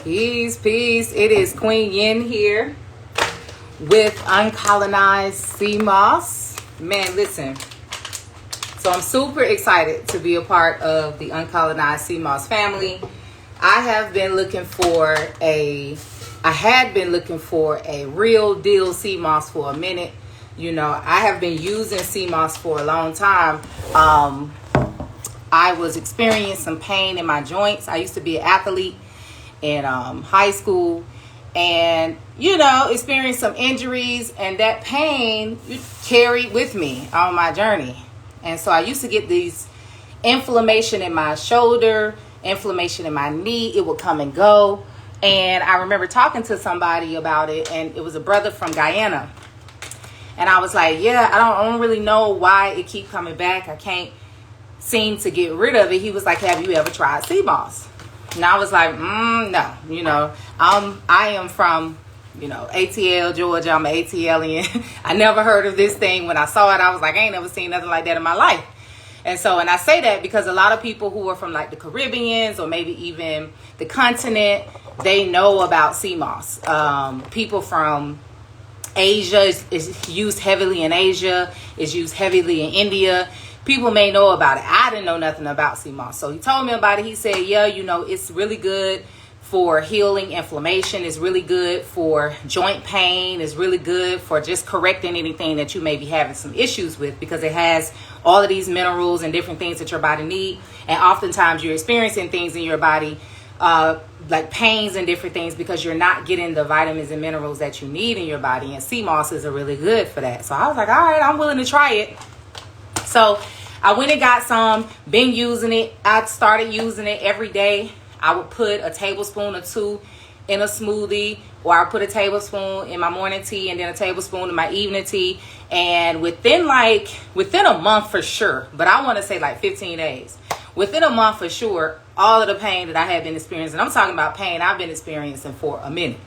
Peace, peace. It is Queen Yenn here with Uncolonized sea moss. Man, listen. So I'm super excited to be a part of the Uncolonized sea moss family. I had been looking for a real deal sea moss for a minute. You know, I have been using sea moss for a long time. I was experiencing some pain in my joints. I used to be an athlete in high school, and experienced some injuries, and that pain carried with me on my journey. And so I used to get these inflammation in my shoulder, inflammation in my knee. It would come and go. And I remember talking to somebody about it, and it was a brother from Guyana. And I was like, yeah, I don't really know why it keep coming back. I can't seem to get rid of it. He was like, have you ever tried sea moss? And I was like, no. I am from, ATL, Georgia. I'm an ATLian. I never heard of this thing. When I saw it, I was like, I ain't never seen nothing like that in my life. And I say that because a lot of people who are from like the Caribbeans or maybe even the continent, they know about sea moss. People from Asia is used heavily in Asia. It's used heavily in India. People may know about it. I didn't know nothing about sea moss. So he told me about it. He said, yeah, it's really good for healing inflammation. It's really good for joint pain. It's really good for just correcting anything that you may be having some issues with, because it has all of these minerals and different things that your body need. And oftentimes you're experiencing things in your body, like pains and different things, because you're not getting the vitamins and minerals that you need in your body. And sea moss is really good for that. So I was like, all right, I'm willing to try it. So I went and got some, been using it. I started using it every day. I would put a tablespoon or two in a smoothie, or I put a tablespoon in my morning tea and then a tablespoon in my evening tea. And within a month for sure, but I want to say like 15 days, within a month for sure, all of the pain that I had been experiencing, I'm talking about pain I've been experiencing for a minute,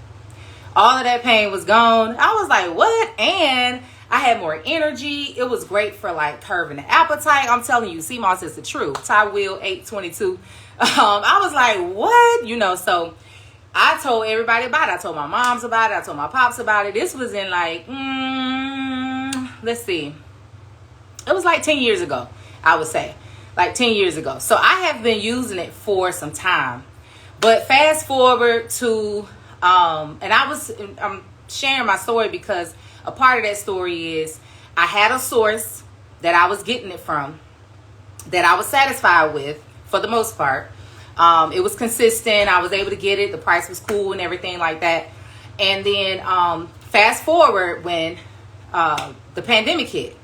all of that pain was gone. I was like, what? And I had more energy. It was great for like curbing the appetite. I'm telling you, sea moss is the truth. Ty Will 822. I was like, what? So I told everybody about it. I told my moms about it. I told my pops about it. This was in like, let's see. It was like 10 years ago, I would say. Like 10 years ago. So I have been using it for some time. But fast forward to, I'm sharing my story because a part of that story is I had a source that I was getting it from that I was satisfied with for the most part. It was consistent. I was able to get it. The price was cool and everything like that. And then fast forward when the pandemic hit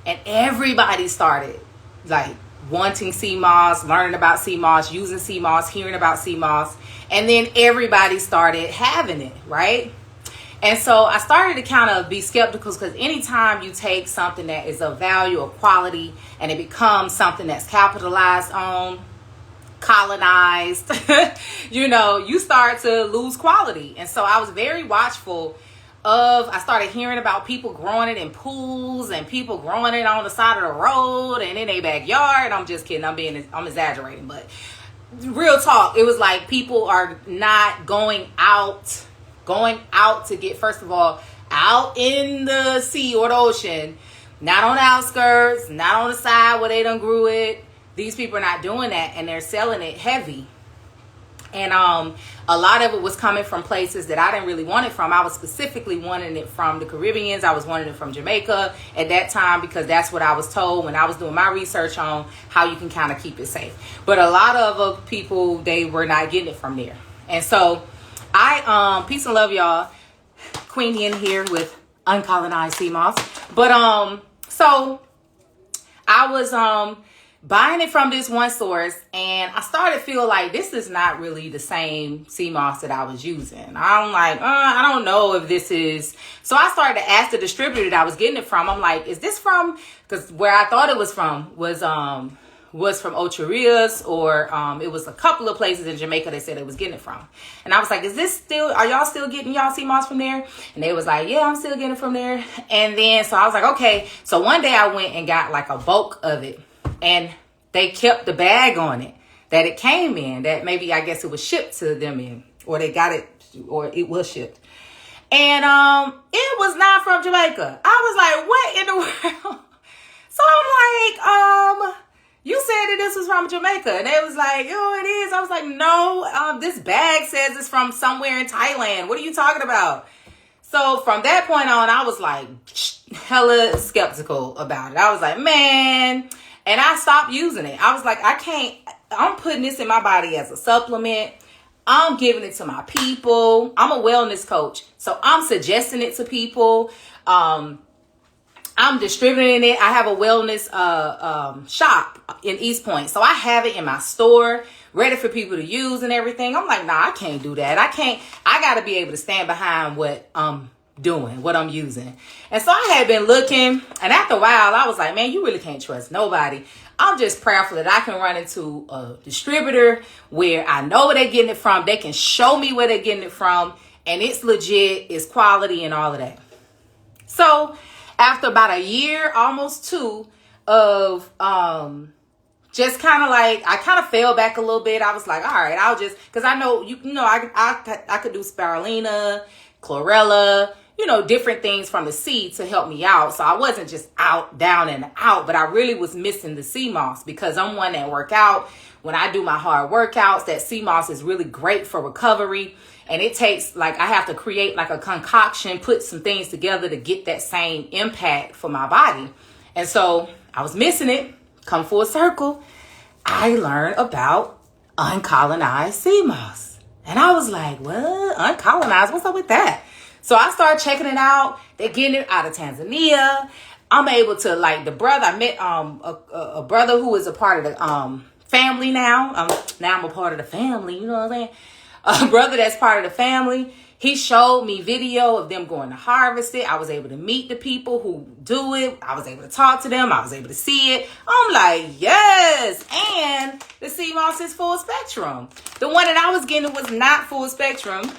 and everybody started like wanting sea moss, learning about sea moss, using sea moss, hearing about sea moss. And then everybody started having it, right? And so I started to kind of be skeptical, because anytime you take something that is of value or quality and it becomes something that's capitalized on, colonized, you start to lose quality. And so I was very watchful I started hearing about people growing it in pools and people growing it on the side of the road and in their backyard. I'm just kidding. I'm exaggerating, but real talk. It was like people are not going out to get, first of all, out in the sea or the ocean, not on the outskirts, not on the side where they done grew it. These people are not doing that, and they're selling it heavy. And a lot of it was coming from places that I didn't really want it from. I was specifically wanting it from the Caribbeans. I was wanting it from Jamaica at that time, because that's what I was told when I was doing my research on how you can kind of keep it safe. But a lot of people, they were not getting it from there. And so I peace and love, y'all. Queen Yenn here with Uncolonized sea moss. But so I was buying it from this one source, and I started to feel like this is not really the same sea moss that I was using. I'm like, I don't know if this is. So I started to ask the distributor that I was getting it from. I'm like, is this from? Because where I thought it was from was from Ocho Rios, or it was a couple of places in Jamaica they said it was getting it from. And I was like, are y'all still getting y'all sea moss from there? And they was like, yeah, I'm still getting it from there. And then so I was like, okay. So one day I went and got like a bulk of it, and they kept the bag on it that it came in, that maybe I guess it was shipped to them in. or they got it, or it was shipped. And it was not from Jamaica. I was like, what in the world? So I'm like, you said that this was from Jamaica. And they was like, oh, it is. I was like, no, this bag says it's from somewhere in Thailand. What are you talking about? So from that point on, I was like hella skeptical about it. I was like, man. And I stopped using it. I was like, I'm putting this in my body as a supplement. I'm giving it to my people. I'm a wellness coach. So I'm suggesting it to people. I'm distributing it. I have a wellness shop in East Point. So I have it in my store, ready for people to use and everything. I'm like, nah, I can't do that. I got to be able to stand behind what I'm doing, what I'm using. And so I had been looking, and after a while, I was like, man, you really can't trust nobody. I'm just prayerful that I can run into a distributor where I know where they're getting it from. They can show me where they're getting it from, and it's legit, it's quality and all of that. So after about a year, almost 2 of just kind of like, I kind of fell back a little bit. I was like, all right, I'll just, because I know, I could do spirulina, chlorella, different things from the seed to help me out. So I wasn't just down and out, but I really was missing the sea moss because I'm one that work out. When I do my hard workouts, that sea moss is really great for recovery. And it takes, I have to create a concoction, put some things together to get that same impact for my body. And so I was missing it. Come full circle, I learned about uncolonized sea moss. And I was like, what? Uncolonized? What's up with that? So I started checking it out. They're getting it out of Tanzania. I'm able to, the brother, I met a brother who is a part of the family now. Now I'm a part of the family, you know what I'm saying? A brother that's part of the family. He showed me video of them going to harvest it. I was able to meet the people who do it. I was able to talk to them. I was able to see it. I'm like, yes. And the sea moss is full spectrum. The one that I was getting was not full spectrum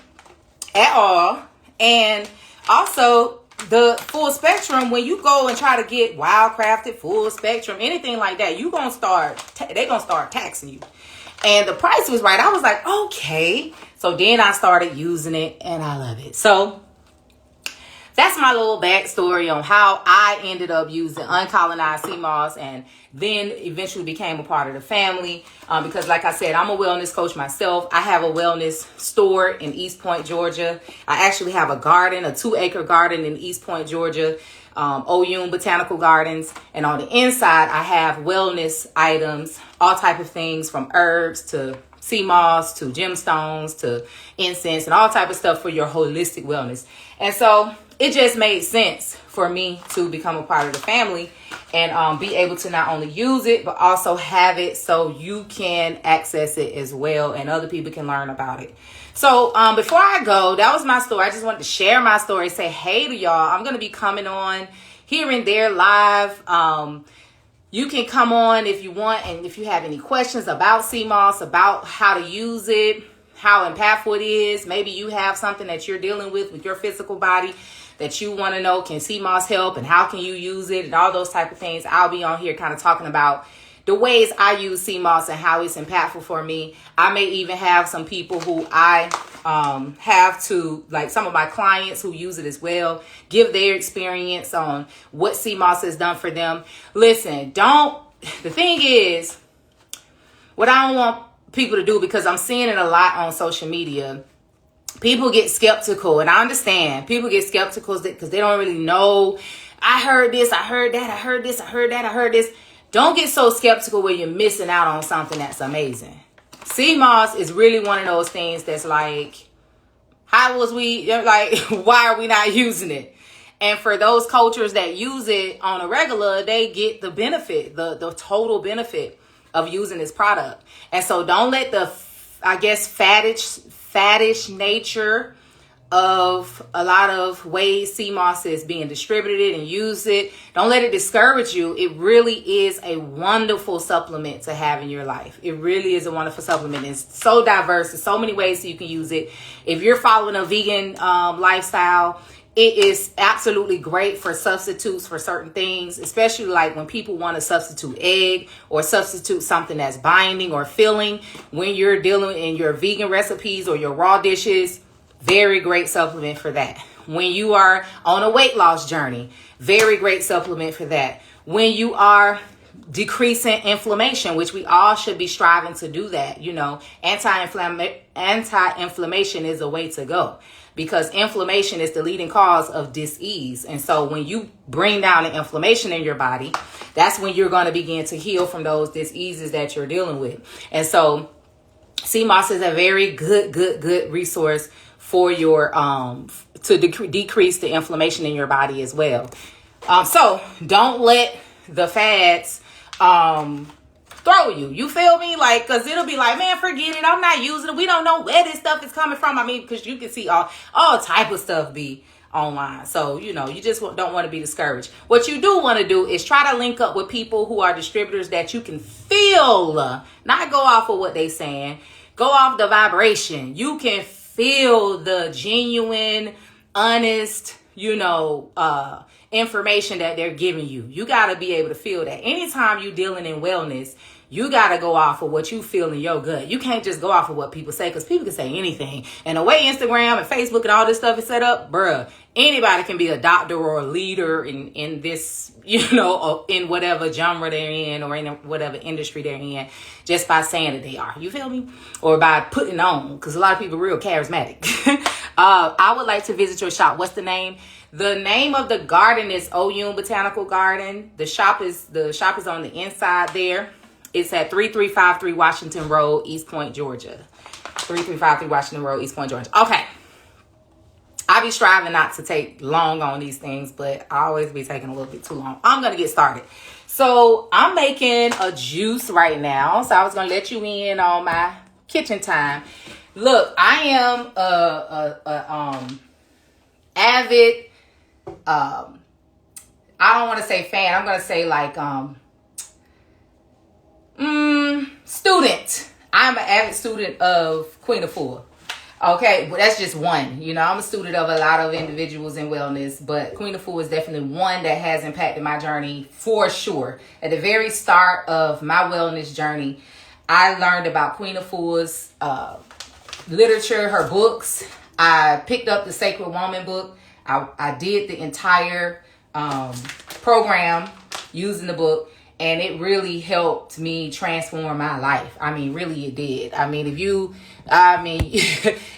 at all. And also the full spectrum, when you go and try to get wildcrafted, full spectrum, anything like that, they're going to start taxing you. And the price was right. I was like, okay. So then I started using it and I love it. So that's my little backstory on how I ended up using uncolonized sea moss and then eventually became a part of the family. Because like I said, I'm a wellness coach myself. I have a wellness store in East Point, Georgia. I actually have a garden, a 2-acre garden in East Point, Georgia. Oyun Botanical Gardens. And on the inside, I have wellness items, all type of things from herbs to sea moss to gemstones to incense and all type of stuff for your holistic wellness. And so it just made sense for me to become a part of the family and be able to not only use it, but also have it so you can access it as well and other people can learn about it. So before I go, that was my story. I just wanted to share my story, say hey to y'all. I'm going to be coming on here and there live. You can come on if you want, and if you have any questions about sea moss, about how to use it, how impactful it is. Maybe you have something that you're dealing with your physical body that you want to know, can sea moss help and how can you use it and all those type of things. I'll be on here kind of talking about the ways I use sea moss and how it's impactful for me. I may even have some people who I have to, some of my clients who use it as well, give their experience on what sea moss has done for them. Listen, the thing is, what I don't want people to do, because I'm seeing it a lot on social media, people get skeptical, and I understand people get skeptical because they don't really know. I heard this, I heard that, I heard this, I heard that, I heard this. Don't get so skeptical where you're missing out on something that's amazing. Sea moss is really one of those things that's why are we not using it? And for those cultures that use it on a regular, they get the benefit, the total benefit of using this product. And so don't let the, faddish nature of a lot of ways sea moss is being distributed and used it. Don't let it discourage you. It really is a wonderful supplement to have in your life. It really is a wonderful supplement. It's so diverse. There's so many ways you can use it. If you're following a vegan lifestyle, It is absolutely great for substitutes for certain things, especially like when people want to substitute egg or substitute something that's binding or filling when you're dealing in your vegan recipes or your raw dishes. Very great supplement for that. When you are on a weight loss journey, very great supplement for that. When you are decreasing inflammation, which we all should be striving to do that, anti-inflammation is a way to go, because inflammation is the leading cause of dis-ease. And so when you bring down the inflammation in your body, that's when you're going to begin to heal from those dis-eases that you're dealing with. And so sea moss is a very good resource for your to decrease the inflammation in your body as well. So don't let the fads throw you. You feel me? Like, because it'll be like, man, forget it. I'm not using it. We don't know where this stuff is coming from. I mean, because you can see all type of stuff be online. So, you just don't want to be discouraged. What you do want to do is try to link up with people who are distributors that you can feel, not go off of what they saying. Go off the vibration. You can feel the genuine, honest, information that they're giving you. You got to be able to feel that. Anytime you're dealing in wellness, you got to go off of what you feel in your gut. You can't just go off of what people say, because people can say anything. And the way Instagram and Facebook and all this stuff is set up, bruh, anybody can be a doctor or a leader in this, in whatever genre they're in or in whatever industry they're in, just by saying that they are. You feel me? Or by putting on, because a lot of people are real charismatic. I would like to visit your shop. What's the name? The name of the garden is Oyun Botanical Garden. The shop is on the inside there. It's at 3353 Washington Road, East Point, Georgia. 3353 Washington Road, East Point, Georgia. Okay. I be striving not to take long on these things, but I always be taking a little bit too long. I'm going to get started. So I'm making a juice right now. So I was going to let you in on my kitchen time. Look, I am a avid, I don't want to say fan. I'm going to say like, student. I'm an avid student of Queen of Four. Okay, but that's just one. I'm a student of a lot of individuals in wellness, but Queen of Four is definitely one that has impacted my journey for sure. At the very start of my wellness journey, I learned about Queen of Four's literature, her books. I picked up the Sacred Woman book. I did the entire program using the book, and it really helped me transform my life. I mean, really it did. I mean,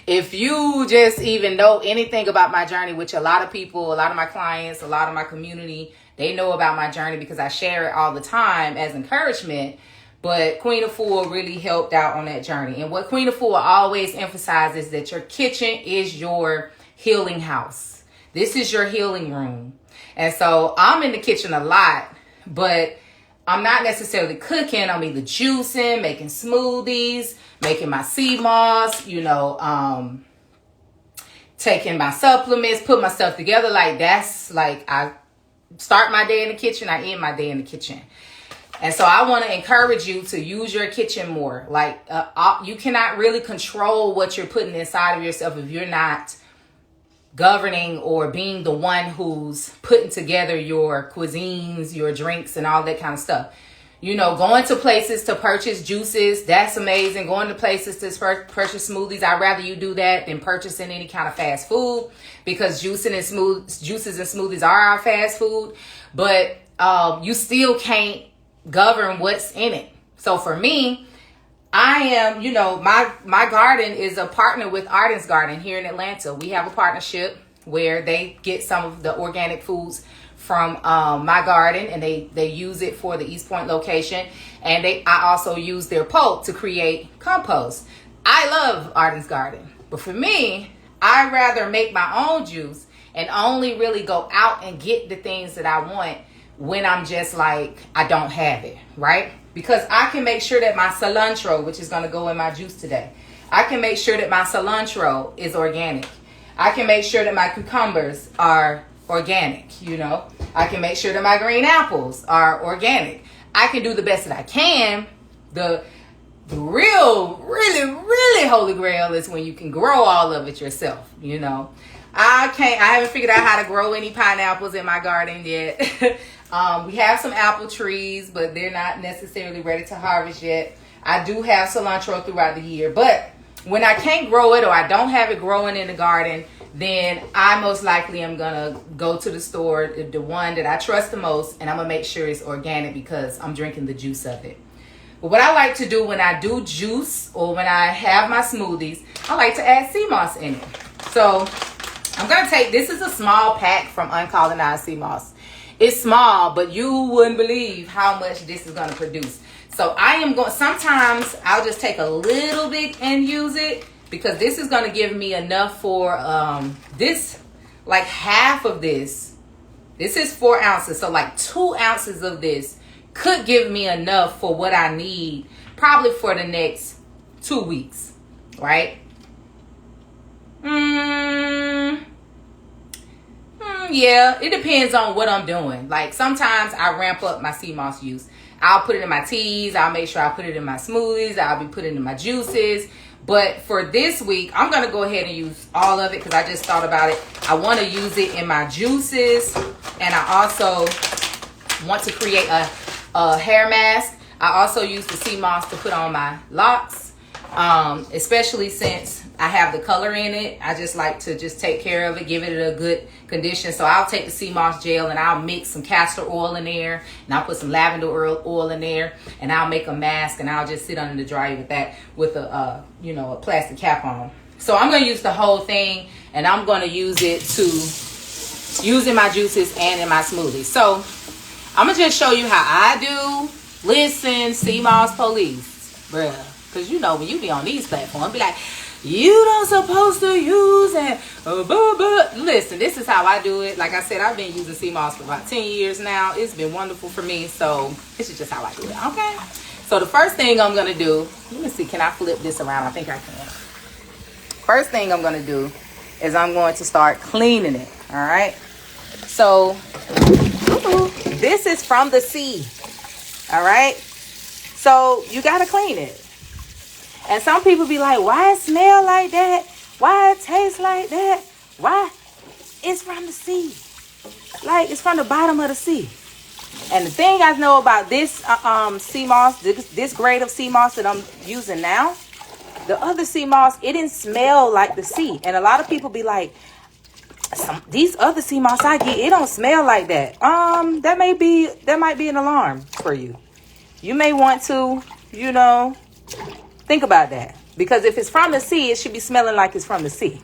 if you just even know anything about my journey, which a lot of people, a lot of my clients, a lot of my community, they know about my journey because I share it all the time as encouragement. But Queen of Four really helped out on that journey. And what Queen of Four always emphasizes is that your kitchen is your healing house. This is your healing room. And so I'm in the kitchen a lot, but I'm not necessarily cooking. I'm either juicing, making smoothies, making my sea moss, taking my supplements, put my stuff together. Like that's like I start my day in the kitchen. I end my day in the kitchen. And so I want to encourage you to use your kitchen more. Like you cannot really control what you're putting inside of yourself if you're not governing or being the one who's putting together your cuisines, your drinks, and all that kind of stuff. Going to places to purchase juices, that's amazing. Going to places to purchase smoothies, I'd rather you do that than purchasing any kind of fast food, because juices and smoothies are our fast food. But you still can't govern what's in it. So for me, I am, my garden is a partner with Arden's Garden here in Atlanta. We have a partnership where they get some of the organic foods from my garden, and they use it for the East Point location. And I also use their pulp to create compost. I love Arden's Garden, but for me, I'd rather make my own juice and only really go out and get the things that I want when I'm just like, I don't have it, right? Because I can make sure that my cilantro, which is going to go in my juice today, I can make sure that my cilantro is organic. I can make sure that my cucumbers are organic, I can make sure that my green apples are organic. I can do the best that I can. The real, really, really holy grail is when you can grow all of it yourself, I haven't figured out how to grow any pineapples in my garden yet. We have some apple trees, but they're not necessarily ready to harvest yet. I do have cilantro throughout the year, but when I can't grow it or I don't have it growing in the garden, then I most likely am gonna go to the store, the one that I trust the most, and I'm gonna make sure it's organic because I'm drinking the juice of it. But what I like to do when I do juice or when I have my smoothies, I like to add sea moss in it. So I'm gonna take, this is a small pack from Uncolonized sea moss. It's small, but you wouldn't believe how much this is gonna produce. So I am going, sometimes I'll just take a little bit and use it because this is gonna give me enough for this, like half of this. This is 4 ounces, so like 2 ounces of this could give me enough for what I need probably for the next 2 weeks, right? Yeah, it depends on what I'm doing. Like sometimes I ramp up my sea moss use. I'll put it in my teas. I'll make sure I put it in my smoothies. I'll be putting it in my juices. But for this week, I'm going to go ahead and use all of it because I just thought about it. I want to use it in my juices. And I also want to create a hair mask. I also use the sea moss to put on my locks. Especially since I have the color in it. I just like to just take care of it, give it a good condition. So I'll take the sea moss gel and I'll mix some castor oil in there, and I'll put some lavender oil in there, and I'll make a mask, and I'll just sit under the dryer with that with a a plastic cap on. So I'm going to use the whole thing, and I'm going to use it to use in my juices and in my smoothies. So I'm going to just show you how I do. Listen, sea moss police, bruh. Because you know when you be on these platforms, be like, you don't supposed to use it. Listen, this is how I do it. Like I said, I've been using sea moss for about 10 years now. It's been wonderful for me. So this is just how I do it. Okay. So the first thing I'm going to do, let me see, can I flip this around? I think I can. First thing I'm going to do is I'm going to start cleaning it. All right. So this is from the sea. All right. So you got to clean it. And some people be like, why it smell like that? Why it taste like that? Why? It's from the sea. Like, it's from the bottom of the sea. And the thing I know about this sea moss, this grade of sea moss that I'm using now, the other sea moss, it didn't smell like the sea. And a lot of people be like, these other sea moss I get, it don't smell like that. That might be an alarm for you. You may want to, think about that. Because if it's from the sea, it should be smelling like it's from the sea.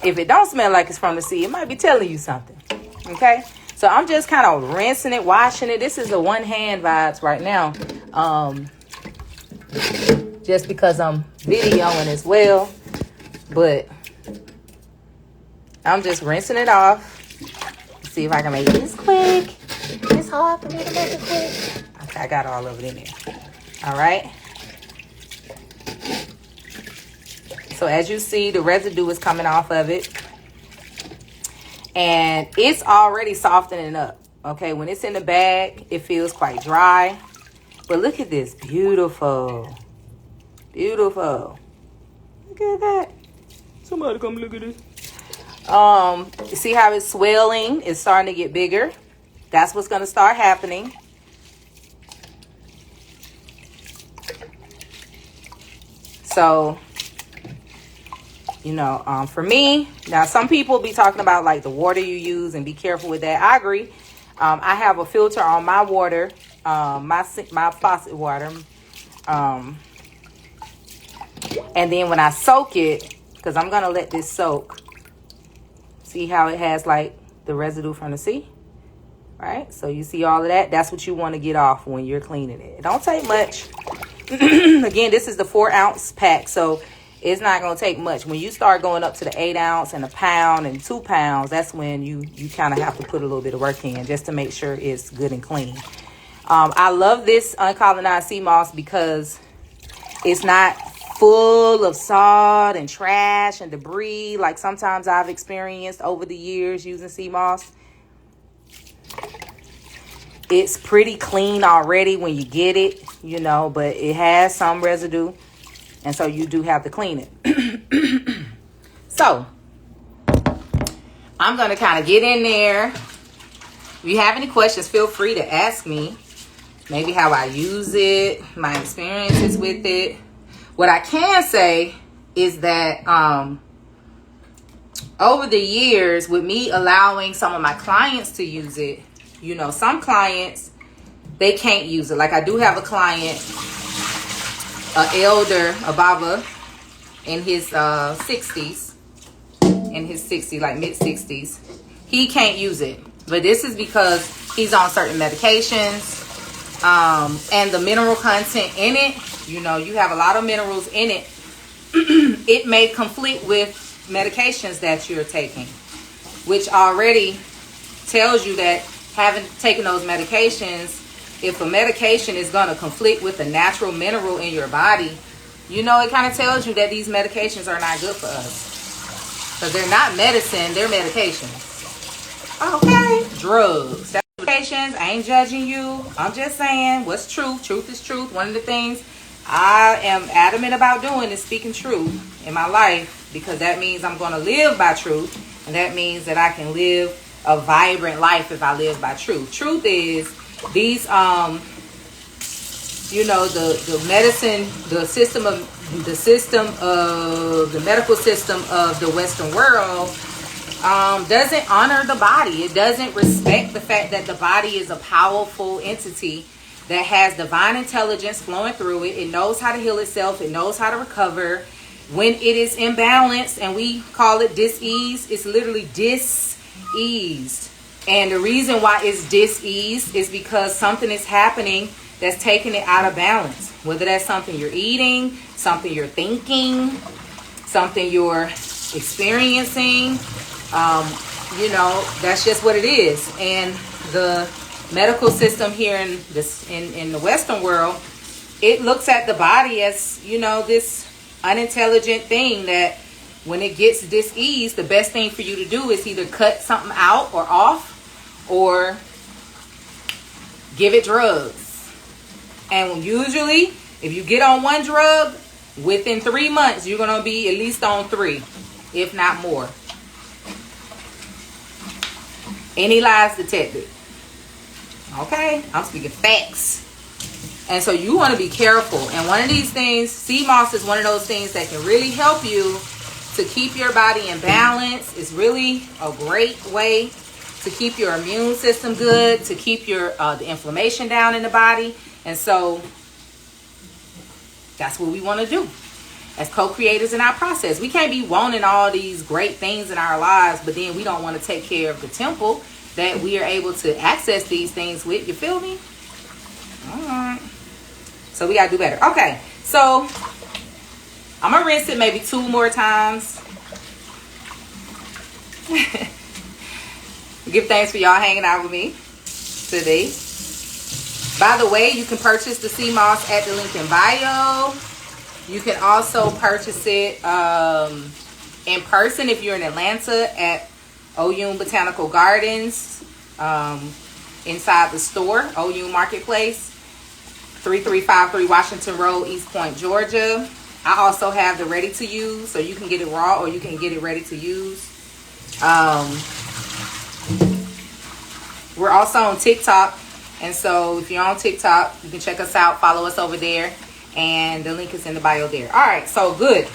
If it don't smell like it's from the sea, it might be telling you something. Okay? So I'm just kind of rinsing it, washing it. This is a one-hand vibes right now. Just because I'm videoing as well. But I'm just rinsing it off. Let's see if I can make this quick. It's hard for me to make it quick. Okay, I got all of it in there. All right. So as you see, the residue is coming off of it. And it's already softening up. Okay, when it's in the bag, it feels quite dry. But look at this. Beautiful. Beautiful. Look at that. Somebody come look at this. You see how it's swelling? It's starting to get bigger. That's what's going to start happening. So, for me, now some people be talking about like the water you use and be careful with that. I agree. I have a filter on my water, my faucet water. And then when I soak it, because I'm going to let this soak. See how it has like the residue from the sea? Right? So you see all of that? That's what you want to get off when you're cleaning it. It don't take much. Again, this is the 4 ounce pack. So it's not going to take much. When you start going up to the 8 ounce and a pound and 2 pounds, that's when you kind of have to put a little bit of work in just to make sure it's good and clean. I love this Uncolonized sea moss because it's not full of salt and trash and debris like sometimes I've experienced over the years using sea moss. It's pretty clean already when you get it, but it has some residue. And so you do have to clean it. So I'm going to kind of get in there. If you have any questions, feel free to ask me. Maybe how I use it, my experiences with it. What I can say is that over the years, with me allowing some of my clients to use it, you know, some clients, they can't use it. Like I do have a client, an elder, a Baba, in his 60s, like mid 60s. He can't use it. But this is because he's on certain medications. And the mineral content in it, you know, you have a lot of minerals in it. It may conflict with medications that you're taking, which already tells you that having taken those medications, if a medication is going to conflict with a natural mineral in your body, you know, it kind of tells you that these medications are not good for us. Because they're not medicine, they're medications. Okay. Drugs. That's medications. I ain't judging you. I'm just saying what's truth. Truth is truth. One of the things I am adamant about doing is speaking truth in my life, because that means I'm going to live by truth. And that means that I can live a vibrant life if I live by truth. Truth is these, you know, the medicine, the medical system of the Western world doesn't honor the body. It doesn't respect the fact that the body is a powerful entity that has divine intelligence flowing through it. It knows how to heal itself. It knows how to recover. When it is imbalanced, and we call it dis-ease, it's literally dis-eased. And the reason why it's dis-eased is because something is happening that's taking it out of balance. Whether that's something you're eating, something you're thinking, something you're experiencing. You know, that's just what it is. And the medical system here in the Western world, it looks at the body as, you know, this unintelligent thing that when it gets dis-eased, the best thing for you to do is either cut something out or off, or give it drugs. And usually, if you get on one drug, within 3 months, you're going to be at least on 3, if not more. Any lies detected. Okay? I'm speaking facts. And so you want to be careful. And one of these things, sea moss is one of those things that can really help you to keep your body in balance. It's really a great way to keep your immune system good, to keep your the inflammation down in the body. And so that's what we want to do as co-creators in our process. We can't be wanting all these great things in our lives, but then we don't want to take care of the temple that we are able to access these things with. You feel me? All right. So we got to do better. Okay. So I'm going to rinse it maybe 2 more times. Give thanks for y'all hanging out with me today. By the way, you can purchase the sea moss at the link in bio. You can also purchase it in person if you're in Atlanta at Oyun Botanical Gardens, inside the store, Oyun Marketplace, 3353 Washington Road, East Point, Georgia. I also have the ready to use, so you can get it raw or you can get it ready to use. We're also on TikTok, and so if you're on TikTok, you can check us out, follow us over there, and the link is in the bio there. All right, so good.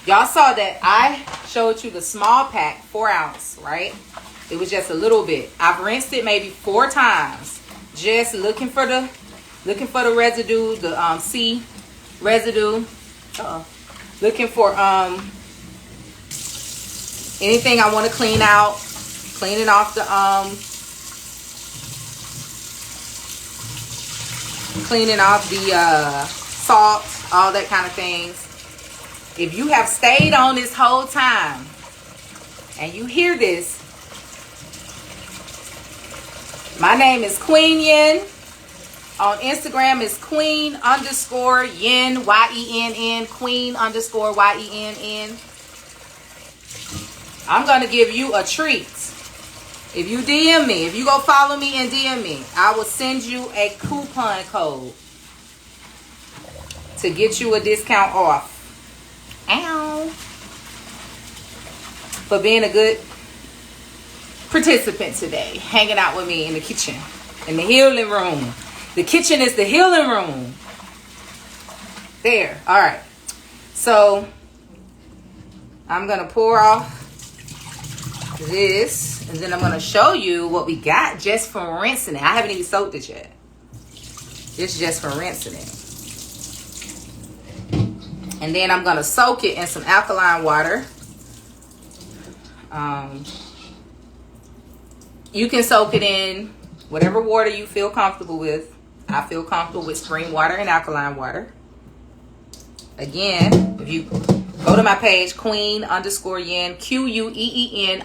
Y'all saw that I showed you the small pack, 4 ounce, right? It was just a little bit. I've rinsed it maybe 4 times, just looking for the residue, the C residue. Looking for anything I want to clean out, cleaning off the salt, all that kind of things. If you have stayed on this whole time and you hear this, my name is Queen Yenn. On Instagram is queen_yenn, YENN, queen_YENN. I'm going to give you a treat. If you DM me, if you go follow me and DM me, I will send you a coupon code to get you a discount off. Ow. For being a good participant today, hanging out with me in the kitchen, in the healing room. The kitchen is the healing room. There. All right. So I'm going to pour off this, and then I'm going to show you what we got just from rinsing it. I haven't even soaked it yet. It's just from rinsing it. And then I'm going to soak it in some alkaline water. You can soak it in whatever water you feel comfortable with. I feel comfortable with spring water and alkaline water. Again, if you go to my page, queen_yenn, QUEEN_YENN.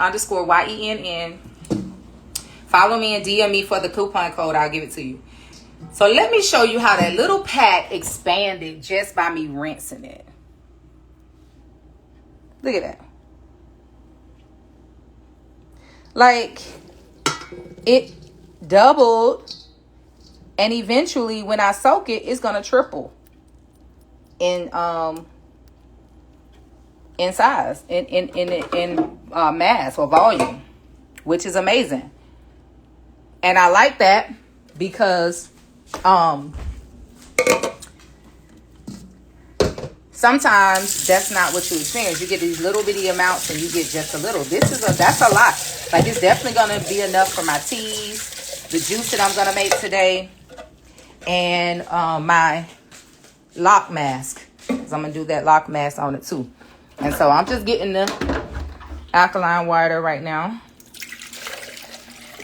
Follow me and DM me for the coupon code. I'll give it to you. So let me show you how that little pack expanded just by me rinsing it. Look at that. Like, it doubled, and eventually when I soak it, it's gonna triple in size, in mass or volume, which is amazing. And I like that because sometimes that's not what you experience. You get these little bitty amounts and you get just a little. That's a lot. Like, it's definitely going to be enough for my teas, the juice that I'm going to make today, and my lock mask. Because I'm going to do that lock mask on it too. And so I'm just getting the alkaline water right now.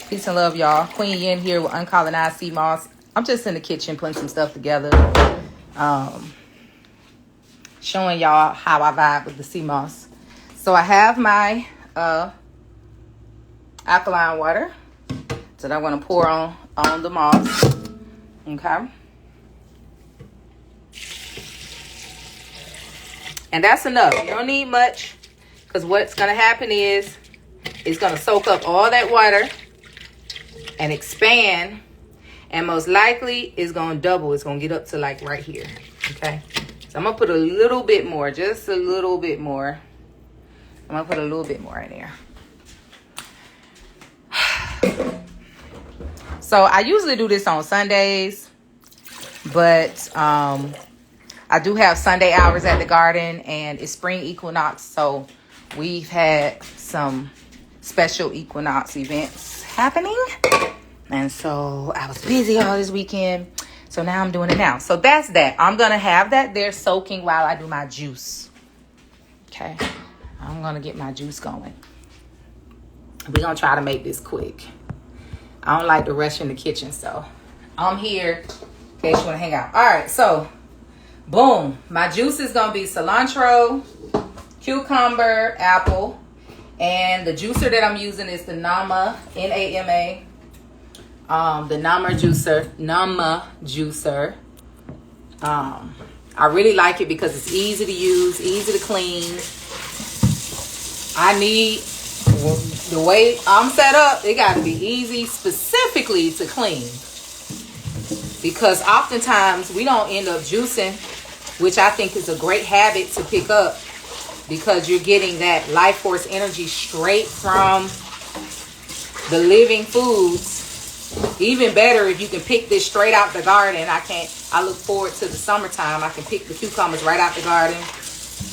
Peace and love, y'all. Queen Yenn here with Uncolonized Sea Moss. I'm just in the kitchen putting some stuff together. Showing y'all how I vibe with the sea moss. So I have my alkaline water that I want to pour on the moss. Okay. And that's enough. You don't need much, because what's going to happen is it's going to soak up all that water and expand, and most likely it's going to double. It's going to get up to like right here. Okay. So I'm going to put a little bit more, just a little bit more. I'm going to put a little bit more in there. So I usually do this on Sundays, but I do have Sunday hours at the garden, and it's spring equinox. So we've had some special equinox events happening. And so I was busy all this weekend. So now I'm doing it now. So that's that. I'm going to have that there soaking while I do my juice. Okay. I'm going to get my juice going. We're going to try to make this quick. I don't like to rush in the kitchen, so I'm here in case you want to hang out. All right. So, boom. My juice is going to be cilantro, cucumber, apple. And the juicer that I'm using is the Nama, N-A-M-A. The Nama juicer. I really like it because it's easy to use, easy to clean. I need, the way I'm set up, it got to be easy specifically to clean. Because oftentimes we don't end up juicing, which I think is a great habit to pick up, because you're getting that life force energy straight from the living foods. Even better if you can pick this straight out the garden. I look forward to the summertime. I can pick the cucumbers right out the garden.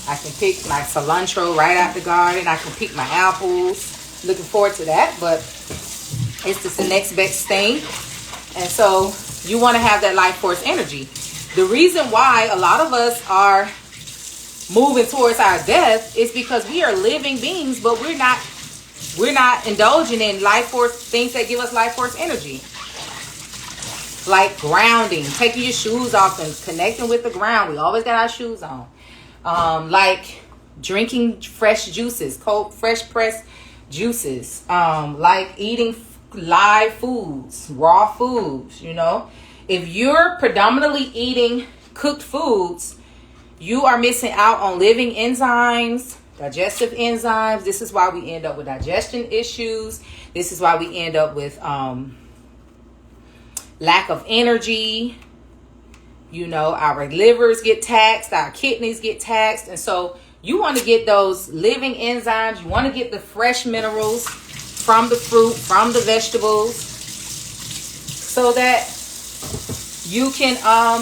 I can pick my cilantro right out the garden. I can pick my apples. Looking forward to that, but it's just the next best thing. And so you want to have that life force energy. The reason why a lot of us are moving towards our death is because we are living beings, but we're not indulging in life force, things that give us life force energy. Like grounding, taking your shoes off and connecting with the ground. We always got our shoes on. Like drinking fresh juices, cold, fresh pressed juices. Like eating live foods, raw foods, you know. If you're predominantly eating cooked foods, you are missing out on living enzymes, digestive enzymes. This is why we end up with digestion issues. This is why we end up with lack of energy. You know, our livers get taxed, our kidneys get taxed. And so you want to get those living enzymes. You want to get the fresh minerals. from the fruit, from the vegetables, so that you can,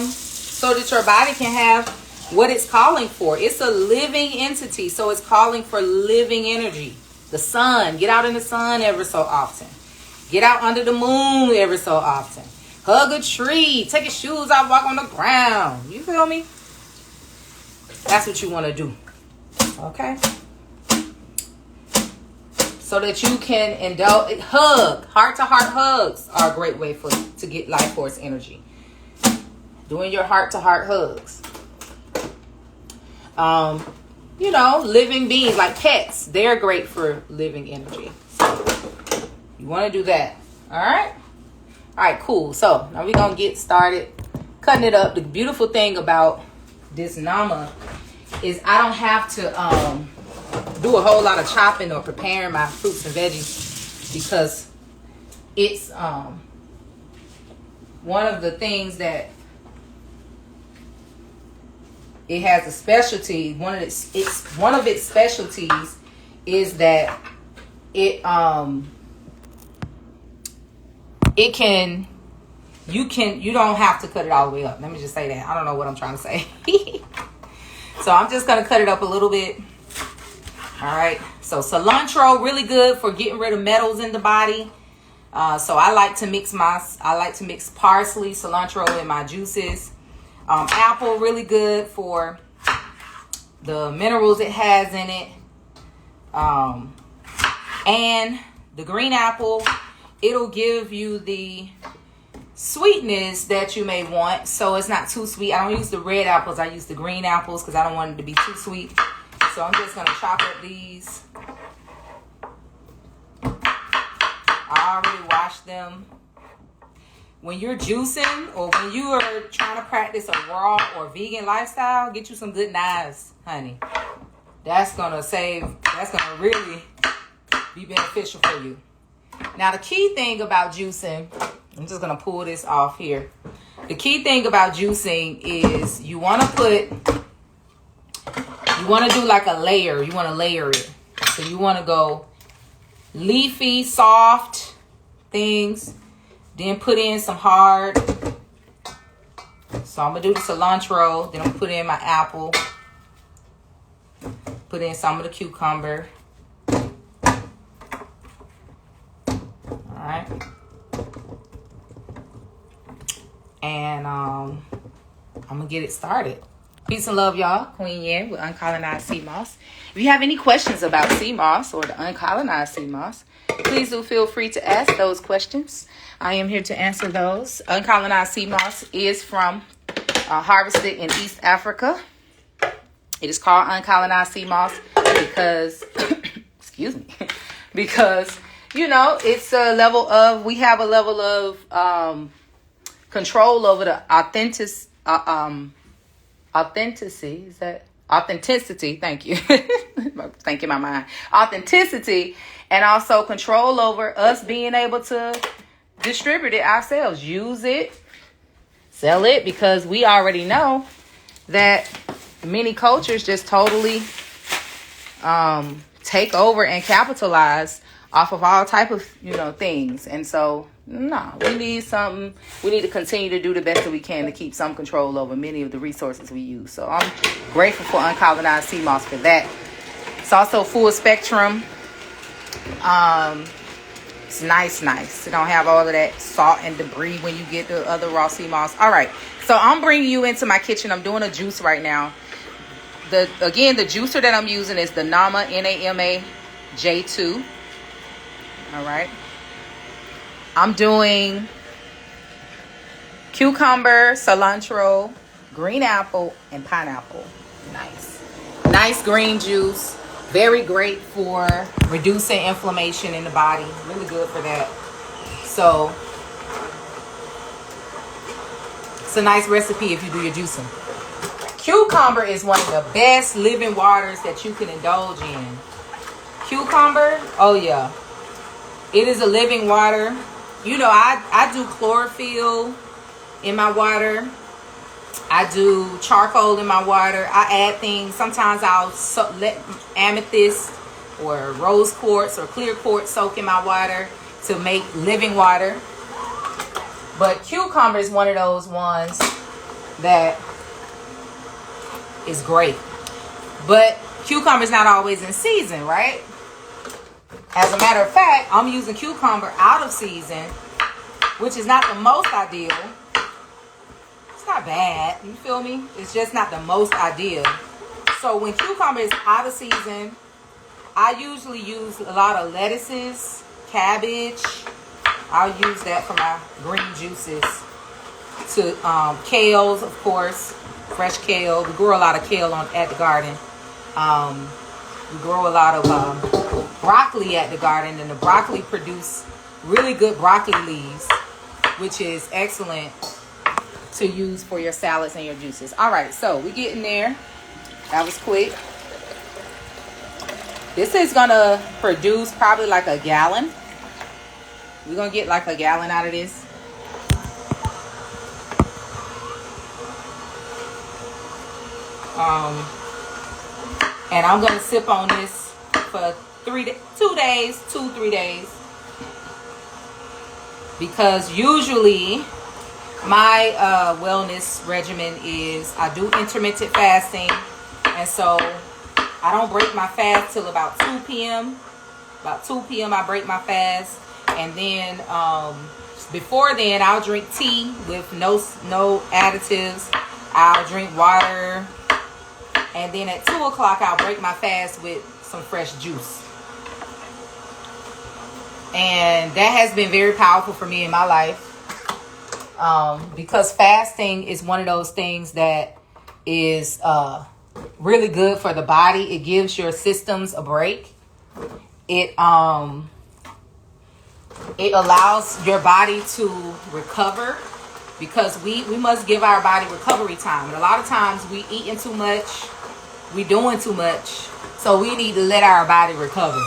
so that your body can have what it's calling for. It's a living entity, so it's calling for living energy. The sun, get out in the sun ever so often. Get out under the moon ever so often. Hug a tree, take your shoes off, walk on the ground. You feel me? That's what you want to do. Okay? So that you can indulge, hug. Heart-to-heart hugs are a great way to get life force energy. Doing your heart-to-heart hugs. You know, living beings like pets, they're great for living energy. So you want to do that. All right? All right, cool. So now we're going to get started cutting it up. The beautiful thing about this nama is I don't have to do a whole lot of chopping or preparing my fruits and veggies, because it's one of the things that it has a specialty. One of its specialties is that it you don't have to cut it all the way up. Let me just say that. I don't know what I'm trying to say. So I'm just going to cut it up a little bit. All right. So cilantro, really good for getting rid of metals in the body. So I like to mix parsley, cilantro in my juices. Apple, really good for the minerals it has in it. And the green apple, it'll give you the sweetness that you may want, so it's not too sweet. I don't use the red apples, I use the green apples because I don't want it to be too sweet. So I'm just going to chop up these. I already washed them. When you're juicing or when you are trying to practice a raw or vegan lifestyle, get you some good knives, honey. That's going to really be beneficial for you. Now, the key thing about juicing, I'm just going to pull this off here. The key thing about juicing is you want to do like a layer. You want to layer it. So you want to go leafy, soft things, then put in some hard. So I'm going to do the cilantro, then I'm going to put in my apple, put in some of the cucumber. Alright. And I'm gonna get it started. Peace and love, y'all. Queen Yenn with Uncolonized Sea Moss. If you have any questions about sea moss or the uncolonized sea moss, please do feel free to ask those questions. I am here to answer those. Uncolonized sea moss is from harvested in East Africa. It is called uncolonized sea moss because excuse me, because you know, it's a level of, we have a level of control over the authenticity, thank you. Thinking my mind. Authenticity, and also control over us being able to distribute it ourselves, use it, sell it, because we already know that many cultures just totally take over and capitalize off of all type of, you know, things. And so, no, we need to continue to do the best that we can to keep some control over many of the resources we use. So I'm grateful for Uncolonized Sea Moss for that. It's also full spectrum. It's nice. It don't have all of that salt and debris when you get the other raw sea moss. All right, so I'm bringing you into my kitchen. I'm doing a juice right now. The juicer that I'm using is the Nama, Nama J2. All right. I'm doing cucumber, cilantro, green apple, and pineapple. Nice green juice. Very great for reducing inflammation in the body. Really good for that. So it's a nice recipe if you do your juicing. Cucumber is one of the best living waters that you can indulge in. Cucumber, oh yeah. It is a living water. You know, I do chlorophyll in my water. I do charcoal in my water. I add things. Sometimes I'll let amethyst or rose quartz or clear quartz soak in my water to make living water. But cucumber is one of those ones that is great. But cucumber is not always in season, right? As a matter of fact, I'm using cucumber out of season, which is not the most ideal. It's not bad, you feel me? It's just not the most ideal. So when cucumber is out of season, I usually use a lot of lettuces, cabbage. I'll use that for my green juices. To kales, of course, fresh kale. We grow a lot of kale at the garden. We grow a lot of broccoli at the garden, and the broccoli produce really good broccoli leaves, which is excellent to use for your salads and your juices. All right, so we get in there. That was quick. This is gonna produce probably like a gallon. We're gonna get like a gallon out of this. And I'm gonna sip on this for 3 days, because usually my wellness regimen is I do intermittent fasting, and so I don't break my fast till about 2 p.m. About 2 p.m. I break my fast, and then before then I'll drink tea with no additives. I'll drink water, and then at 2 o'clock I'll break my fast with some fresh juice. And that has been very powerful for me in my life, because fasting is one of those things that is really good for the body. It gives your systems a break. It allows your body to recover, because we must give our body recovery time. And a lot of times we eating too much, we doing too much, so we need to let our body recover.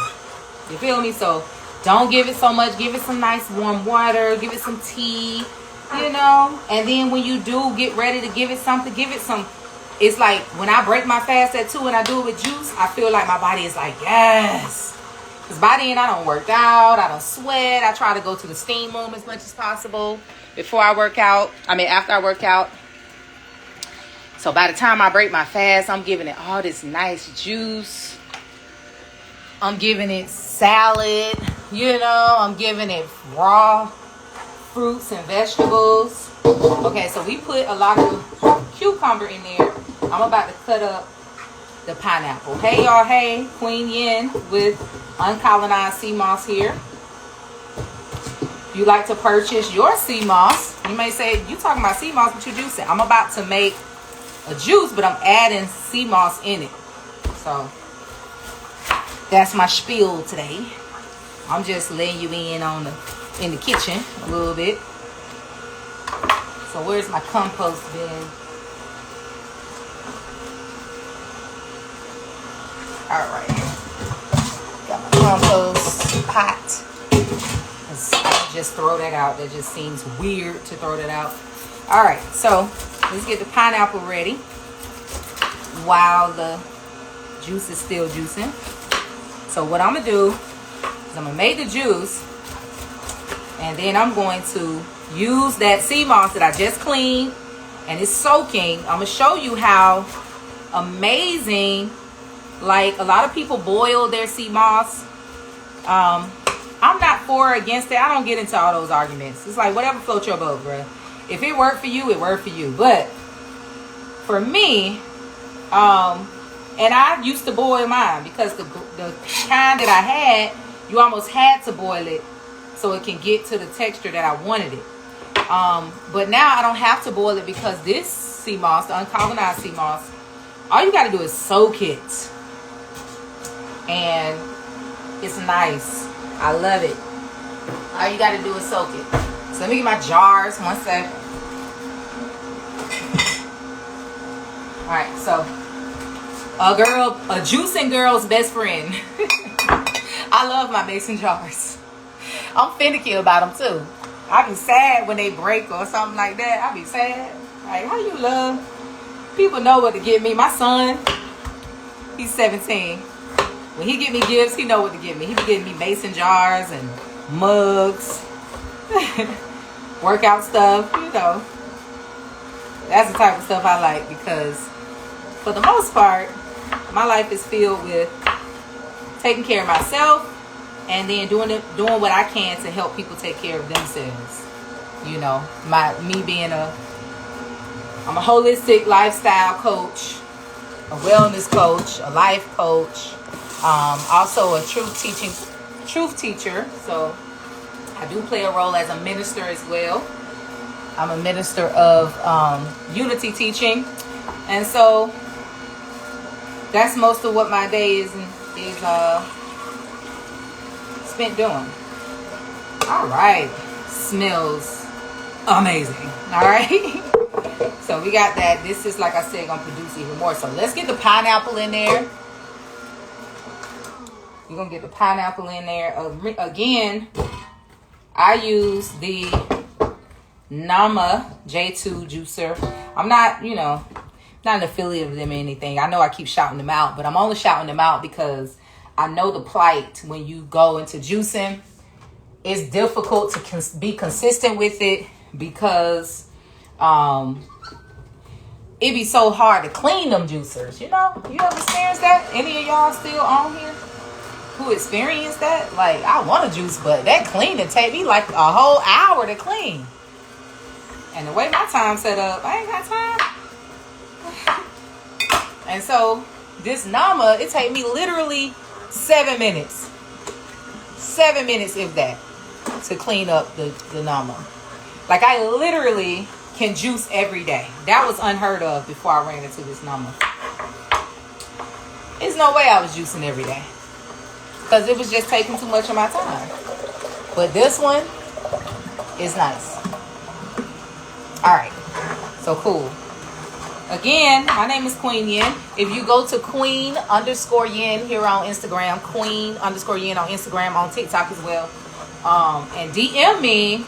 You feel me? So don't give it so much. Give it some nice warm water. Give it some tea, you know. And then when you do get ready to give it something, give it some. It's like when I break my fast at 2 and I do it with juice, I feel like my body is like, yes. Because by then I don't work out, I don't sweat. I try to go to the steam room as much as possible before I work out. After I work out. So by the time I break my fast, I'm giving it all this nice juice. I'm giving it salad, you know. I'm giving it raw fruits and vegetables. Okay, so we put a lot of cucumber in there. I'm about to cut up the pineapple. Hey, y'all. Hey, Queen Yenn with Uncolonized Sea Moss here. If you like to purchase your sea moss, you may say, you talking about sea moss, but you juicing. I'm about to make a juice, but I'm adding sea moss in it. So that's my spiel today. I'm just letting you in in the kitchen a little bit. So where's my compost bin? All right, got my compost pot. I just throw that out. That just seems weird to throw that out. All right, so let's get the pineapple ready while the juice is still juicing. So what I'm gonna do is I'm gonna make the juice, and then I'm going to use that sea moss that I just cleaned and it's soaking. I'm gonna show you how amazing. Like, a lot of people boil their sea moss. I'm not for or against it. I don't get into all those arguments. It's like, whatever floats your boat, bro. If it worked for you, it worked for you. But for me, and I used to boil mine, because the kind that I had, you almost had to boil it so it can get to the texture that I wanted it. But now I don't have to boil it, because this sea moss, the Uncolonized sea moss, all you got to do is soak it. And it's nice. I love it. All you got to do is soak it. So let me get my jars. 1 second. All right, so a juicing girl's best friend. I love my mason jars. I'm finicky about them too. I be sad when they break or something like that. I be sad. Like, how you love? People know what to give me. My son, he's 17. When he give me gifts, he know what to give me. He be giving me mason jars and mugs, workout stuff, you know. That's the type of stuff I like because for the most part, my life is filled with taking care of myself and then doing what I can to help people take care of themselves. You know, I'm a holistic lifestyle coach, a wellness coach, a life coach, also a truth teacher. So I do play a role as a minister as well. I'm a minister of unity teaching, and so that's most of what my day is spent doing. All right, smells amazing. All right. So we got that. This is, like I said, gonna produce even more. So let's get the pineapple in there. We're gonna get the pineapple in there. Again, I use the Nama J2 juicer. I'm not, not an affiliate of them or anything. I know I keep shouting them out, but I'm only shouting them out because I know the plight when you go into juicing. It's difficult to be consistent with it because it be so hard to clean them juicers. You ever experienced that? Any of y'all still on here who experienced that? Like, I want to juice, but that cleaning take me like a whole hour to clean. And the way my time's set up, I ain't got time. And so this Nama, it take me literally 7 minutes. 7 minutes, if that, to clean up the Nama. Like, I literally can juice every day. That was unheard of before I ran into this Nama. There's no way I was juicing every day because it was just taking too much of my time. But this one is nice. All right, so cool. Again, my name is Queen Yenn. If you go to queen_yenn here on Instagram, queen_yenn on Instagram, on TikTok as well, and DM me,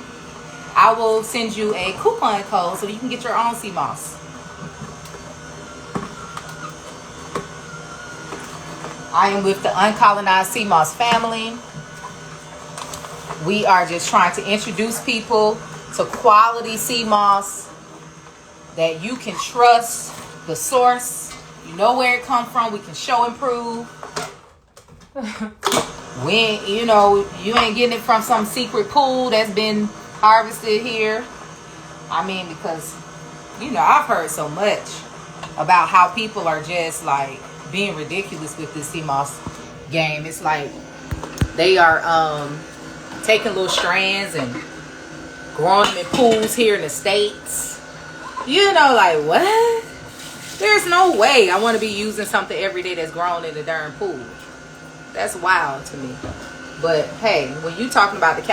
I will send you a coupon code so that you can get your own sea moss. I am with the Uncolonized sea moss family. We are just trying to introduce people to quality sea moss that you can trust the source. You know where it comes from. We can show and prove. You ain't getting it from some secret pool that's been harvested here. I mean, because I've heard so much about how people are just like being ridiculous with this sea moss game. It's like they are taking little strands and growing them in pools here in the States. Like, what? There's no way I want to be using something every day that's grown in the darn pool. That's wild to me. But hey, when you talking about the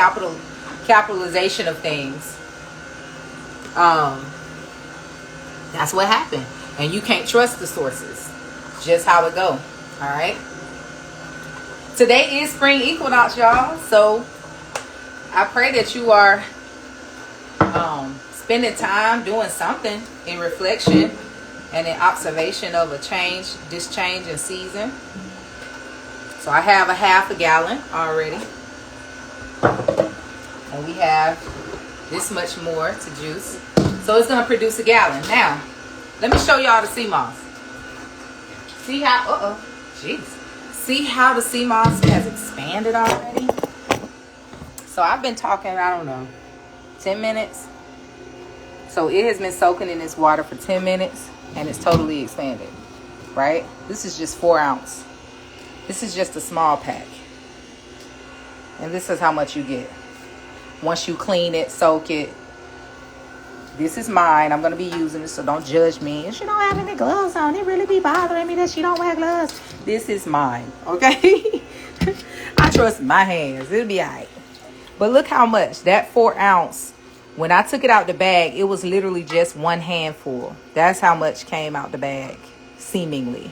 capitalization of things, that's what happened. And you can't trust the sources. Just how it go. All right. Today is spring equinox, y'all. So I pray that you are spending time doing something in reflection and in observation of this change in season. So I have a half a gallon already. And we have this much more to juice. So it's going to produce a gallon. Now, let me show y'all the sea moss. See how, see how the sea moss has expanded already? So I've been talking, 10 minutes. So it has been soaking in this water for 10 minutes and it's totally expanded, right? This is just 4 ounce. This is just a small pack. And this is how much you get. Once you clean it, soak it. This is mine. I'm going to be using it, so don't judge me. And she don't have any gloves on. It really be bothering me that she don't wear gloves. This is mine, okay? I trust my hands. It'll be all right. But look how much. That 4 ounce, when I took it out the bag, it was literally just 1 handful. That's how much came out the bag, seemingly.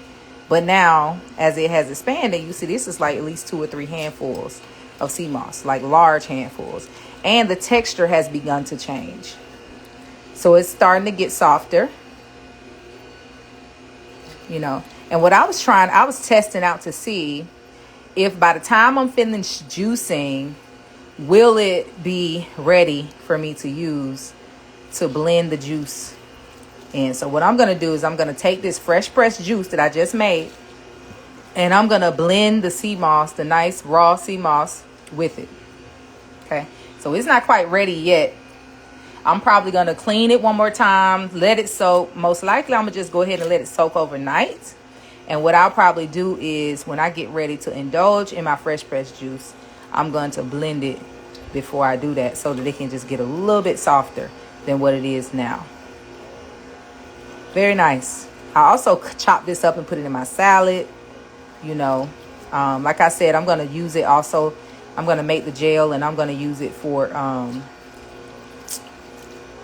But now, as it has expanded, you see this is like at least 2 or 3 handfuls of sea moss, like large handfuls. And the texture has begun to change. So it's starting to get softer. And what I was testing out to see if by the time I'm finished juicing, will it be ready for me to use to blend the juice in? So what I'm going to do is I'm going to take this fresh pressed juice that I just made, and I'm going to blend the sea moss, the nice raw sea moss, with it. Okay, so it's not quite ready yet. I'm probably going to clean it one more time, let it soak. Most likely I'm going to just go ahead and let it soak overnight. And what I'll probably do is when I get ready to indulge in my fresh pressed juice, I'm going to blend it before I do that so that it can just get a little bit softer than what it is now. Very nice. I also chop this up and put it in my salad. You know, like I said, I'm going to use it also. I'm going to make the gel and I'm going to use it for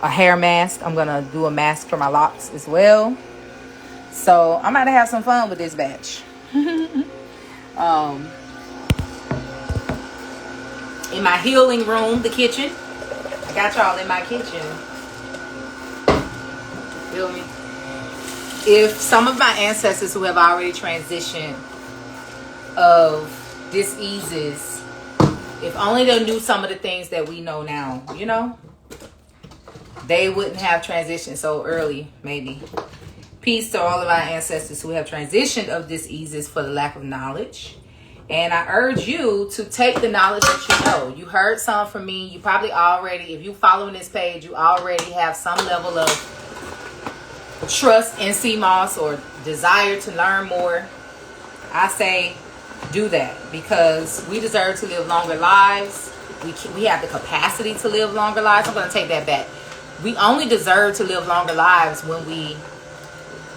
a hair mask. I'm going to do a mask for my locks as well. So I'm going to have some fun with this batch. In my healing room, the kitchen. I got y'all in my kitchen. Feel me? If some of my ancestors who have already transitioned of diseases, if only they knew some of the things that we know now, you know, they wouldn't have transitioned so early, maybe. Peace to all of our ancestors who have transitioned of diseases for the lack of knowledge. And I urge you to take the knowledge that you know. You heard some from me. You probably already, if you're following this page, you already have some level of trust in sea moss or desire to learn more. I say do that because we deserve to live longer lives. We have the capacity to live longer lives. I'm going to take that back. We only deserve to live longer lives when we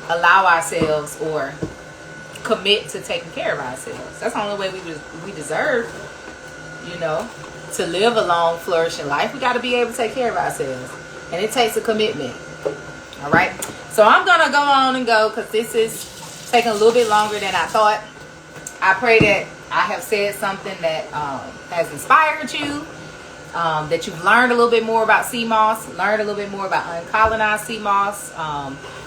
allow ourselves or commit to taking care of ourselves. That's the only way we deserve, you know, to live a long, flourishing life. We got to be able to take care of ourselves. And it takes a commitment. All right. So I'm going to go on and go because this is taking a little bit longer than I thought. I pray that I have said something that has inspired you, that you've learned a little bit more about sea moss, learned a little bit more about uncolonized sea moss.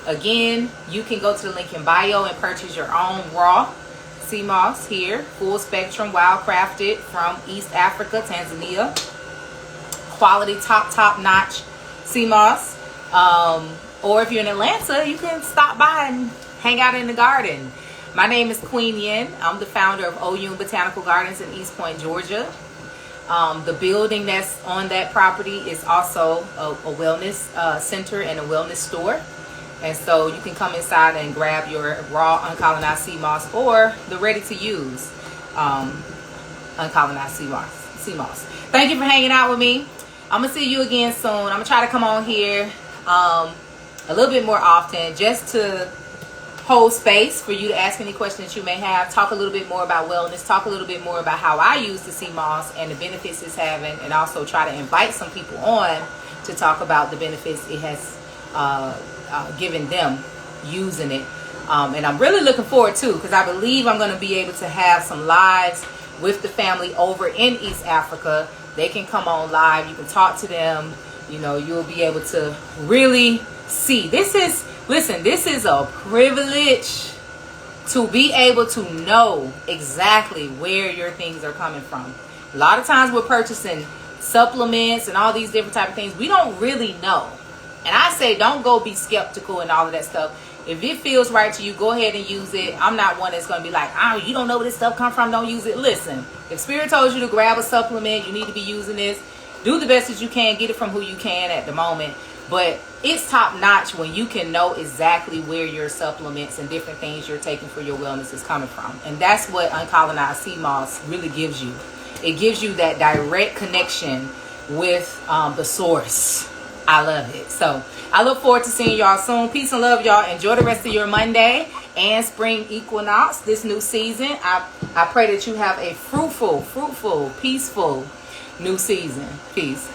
Again, you can go to the link in bio and purchase your own raw sea moss here. Full spectrum, wild crafted from East Africa, Tanzania. Quality, top notch sea moss. Or if you're in Atlanta, you can stop by and hang out in the garden. My name is Queen Yenn. I'm the founder of Oyun Botanical Gardens in East Point, Georgia. The building that's on that property is also a wellness center and a wellness store. And so you can come inside and grab your raw uncolonized sea moss or the ready-to-use uncolonized sea moss. Thank you for hanging out with me. I'm going to see you again soon. I'm going to try to come on here a little bit more often just to hold space for you to ask any questions that you may have, talk a little bit more about wellness, talk a little bit more about how I use the sea moss and the benefits it's having, and also try to invite some people on to talk about the benefits it has given them using it. And I'm really looking forward to, because I believe I'm going to be able to have some lives with the family over in East Africa. They can come on live. You can talk to them. You know, you'll be able to really see. This is a privilege to be able to know exactly where your things are coming from. A lot of times we're purchasing supplements and all these different type of things. We don't really know. And I say don't go be skeptical and all of that stuff. If it feels right to you, go ahead and use it. I'm not one that's going to be like, oh, you don't know where this stuff come from, don't use it. Listen, if Spirit told you to grab a supplement, you need to be using this. Do the best that you can. Get it from who you can at the moment. But it's top notch when you can know exactly where your supplements and different things you're taking for your wellness is coming from. And that's what uncolonized sea moss really gives you. It gives you that direct connection with the source. I love it. So I look forward to seeing y'all soon. Peace and love, y'all. Enjoy the rest of your Monday and spring equinox, this new season. I pray that you have a fruitful, peaceful new season. Peace.